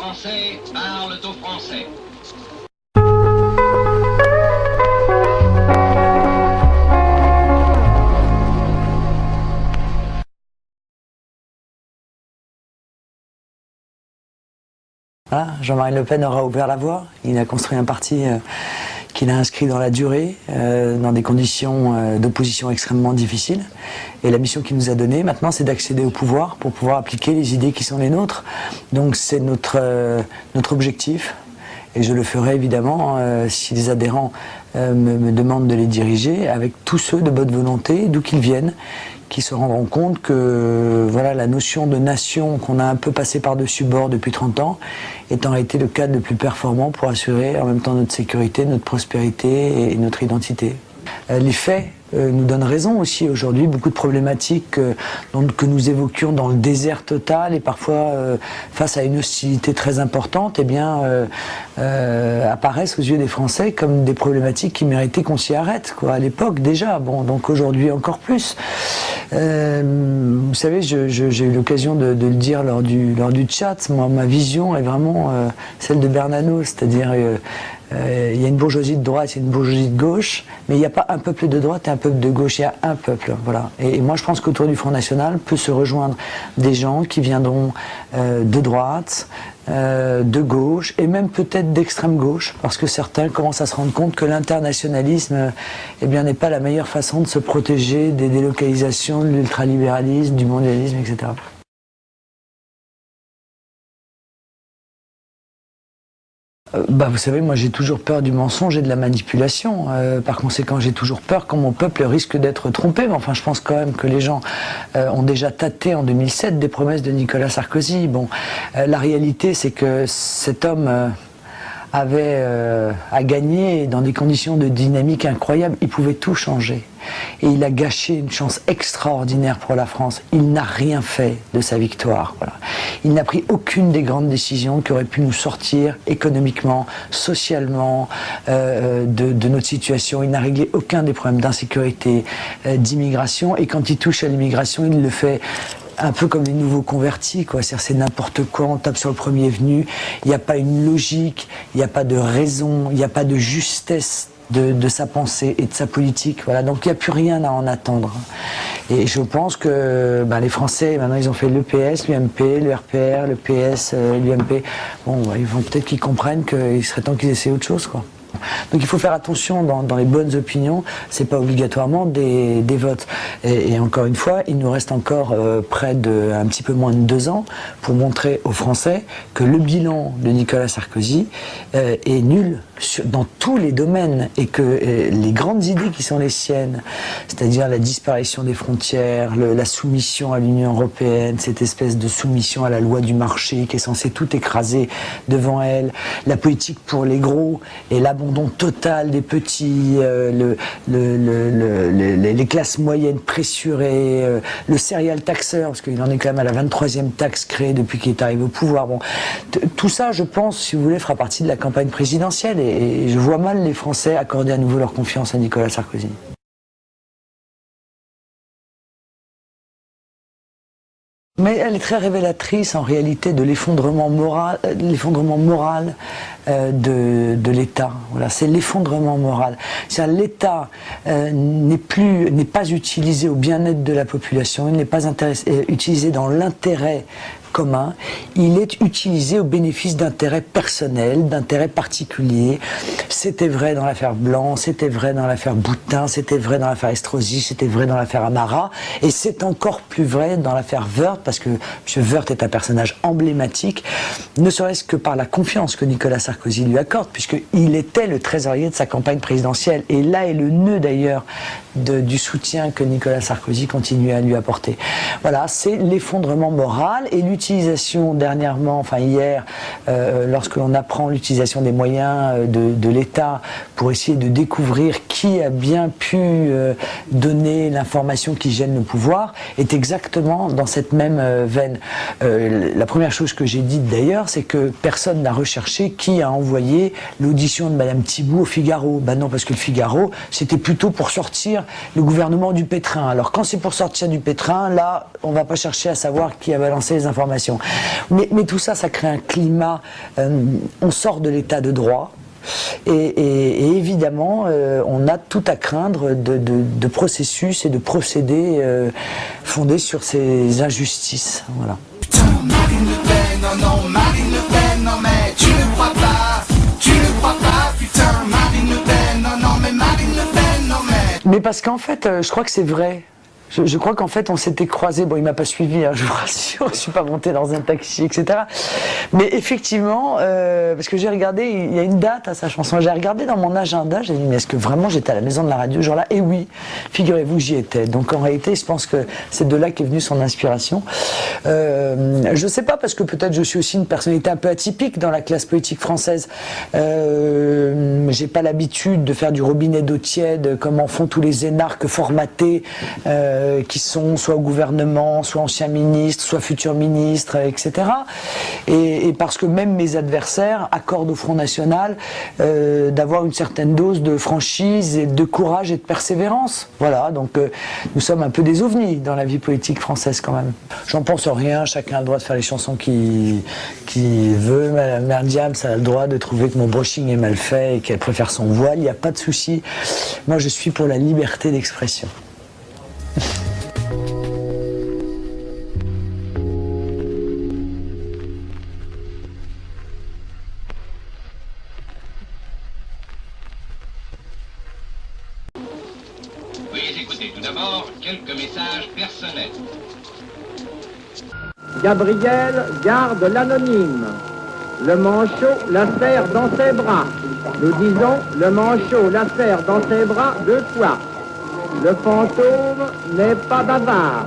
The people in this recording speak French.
Français parlent aux Français. Voilà, Jean-Marie Le Pen aura ouvert la voie. Il a construit un parti qu'il a inscrit dans la durée, dans des conditions d'opposition extrêmement difficiles. Et la mission qu'il nous a donnée maintenant, c'est d'accéder au pouvoir pour pouvoir appliquer les idées qui sont les nôtres. Donc c'est notre objectif. Et je le ferai évidemment si les adhérents me demandent de les diriger, avec tous ceux de bonne volonté, d'où qu'ils viennent, qui se rendront compte que voilà, la notion de nation qu'on a un peu passé par-dessus bord depuis 30 ans est en réalité le cadre le plus performant pour assurer en même temps notre sécurité, notre prospérité et notre identité. Les faits nous donnent raison aussi aujourd'hui. Beaucoup de problématiques que nous évoquions dans le désert total et parfois face à une hostilité très importante, eh bien, apparaissent aux yeux des Français comme des problématiques qui méritaient qu'on s'y arrête, quoi, à l'époque déjà. Bon, donc aujourd'hui encore plus. Vous savez, j'ai eu l'occasion de le dire lors du chat. Moi, ma vision est vraiment celle de Bernanos, c'est-à-dire il y a une bourgeoisie de droite, il y a une bourgeoisie de gauche, mais il n'y a pas un peuple de droite et un peuple de gauche, il y a un peuple. Voilà. Et moi, je pense qu'autour du Front National peut se rejoindre des gens qui viendront de droite, de gauche et même peut-être d'extrême gauche, parce que certains commencent à se rendre compte que l'internationalisme eh bien, n'est pas la meilleure façon de se protéger des délocalisations, de l'ultralibéralisme, du mondialisme, etc. Vous savez, moi j'ai toujours peur du mensonge et de la manipulation. Par conséquent, j'ai toujours peur quand mon peuple risque d'être trompé. Mais enfin, je pense quand même que les gens ont déjà tâté en 2007 des promesses de Nicolas Sarkozy. Bon, la réalité, c'est que cet homme avait à gagner dans des conditions de dynamique incroyables. Il pouvait tout changer. Et il a gâché une chance extraordinaire pour la France. Il n'a rien fait de sa victoire. Voilà. Il n'a pris aucune des grandes décisions qui auraient pu nous sortir économiquement, socialement de notre situation. Il n'a réglé aucun des problèmes d'insécurité, d'immigration. Et quand il touche à l'immigration, il le fait un peu comme les nouveaux convertis, quoi. C'est n'importe quoi, on tape sur le premier venu. Il n'y a pas une logique, il n'y a pas de raison, il n'y a pas de justesse de sa pensée et de sa politique. Voilà. Donc il n'y a plus rien à en attendre. Et je pense que les Français, maintenant ils ont fait l'EPS, l'UMP, le RPR, le PS, l'UMP. Bon, ils vont peut-être qu'ils comprennent qu'il serait temps qu'ils essaient autre chose, quoi. Donc il faut faire attention dans les bonnes opinions, c'est pas obligatoirement des votes. Et encore une fois, il nous reste encore près de un petit peu moins de 2 ans pour montrer aux Français que le bilan de Nicolas Sarkozy est nul dans tous les domaines et que les grandes idées qui sont les siennes, c'est-à-dire la disparition des frontières, la soumission à l'Union européenne, cette espèce de soumission à la loi du marché qui est censée tout écraser devant elle, la politique pour les gros et l'abandon total des petits, les classes moyennes pressurées, le serial taxeur, parce qu'il en est quand même à la 23e taxe créée depuis qu'il est arrivé au pouvoir. Bon, tout ça, je pense, si vous voulez, fera partie de la campagne présidentielle et je vois mal les Français accorder à nouveau leur confiance à Nicolas Sarkozy. Mais elle est très révélatrice en réalité de l'effondrement moral, de l'État. Voilà, c'est l'effondrement moral. C'est-à-dire l'État n'est pas utilisé au bien-être de la population, il n'est pas utilisé dans l'intérêt commun, il est utilisé au bénéfice d'intérêts personnels, d'intérêts particuliers. C'était vrai dans l'affaire Blanc, c'était vrai dans l'affaire Boutin, c'était vrai dans l'affaire Estrosi, c'était vrai dans l'affaire Amara, et c'est encore plus vrai dans l'affaire Woerth, parce que M. Woerth est un personnage emblématique, ne serait-ce que par la confiance que Nicolas Sarkozy lui accorde, puisqu'il était le trésorier de sa campagne présidentielle, et là est le nœud d'ailleurs du soutien que Nicolas Sarkozy continue à lui apporter. Voilà, c'est l'effondrement moral et l'utilisation dernièrement, enfin hier, lorsque l'on apprend l'utilisation des moyens de l'État pour essayer de découvrir qui a bien pu donner l'information qui gêne le pouvoir, est exactement dans cette même veine. La première chose que j'ai dite d'ailleurs, c'est que personne n'a recherché qui a envoyé l'audition de Madame Thibault au Figaro. Ben non, parce que le Figaro, c'était plutôt pour sortir le gouvernement du pétrin. Alors quand c'est pour sortir du pétrin, là, on ne va pas chercher à savoir qui a balancé les informations d'information. Mais tout ça, ça crée un climat, on sort de l'état de droit. Et évidemment, on a tout à craindre de processus et de procédés fondés sur ces injustices. Voilà. Putain, Marine Le Pen, non, non, Marine Le Pen, non, mais tu ne crois pas, putain, Marine Le Pen, non, non, mais Marine Le Pen, non, mais... Mais parce qu'en fait, je crois que c'est vrai. Je crois qu'en fait, on s'était croisés. Bon, il m'a pas suivi, hein, je vous rassure. Je suis pas monté dans un taxi, etc. Mais effectivement, parce que j'ai regardé, il y a une date à sa chanson. J'ai regardé dans mon agenda. J'ai dit, mais est-ce que vraiment j'étais à la maison de la radio ce jour-là? Et oui, figurez-vous que j'y étais. Donc en réalité, je pense que c'est de là qu'est venue son inspiration. Je sais pas, parce que peut-être je suis aussi une personnalité un peu atypique dans la classe politique française. J'ai pas l'habitude de faire du robinet d'eau tiède comme en font tous les énarques formatés. Qui sont soit au gouvernement, soit anciens ministres, soit futurs ministres, etc. Et parce que même mes adversaires accordent au Front National d'avoir une certaine dose de franchise et de courage et de persévérance. Voilà, donc nous sommes un peu des ovnis dans la vie politique française quand même. J'en pense rien, chacun a le droit de faire les chansons qu'il veut. Mère Diam, ça a le droit de trouver que mon brushing est mal fait et qu'elle préfère son voile, il n'y a pas de souci. Moi je suis pour la liberté d'expression. Veuillez écouter tout d'abord quelques messages personnels. Gabriel garde l'anonyme. Le manchot la serre dans ses bras. Nous disons, le manchot la serre dans ses bras 2 fois. Le fantôme n'est pas bavard.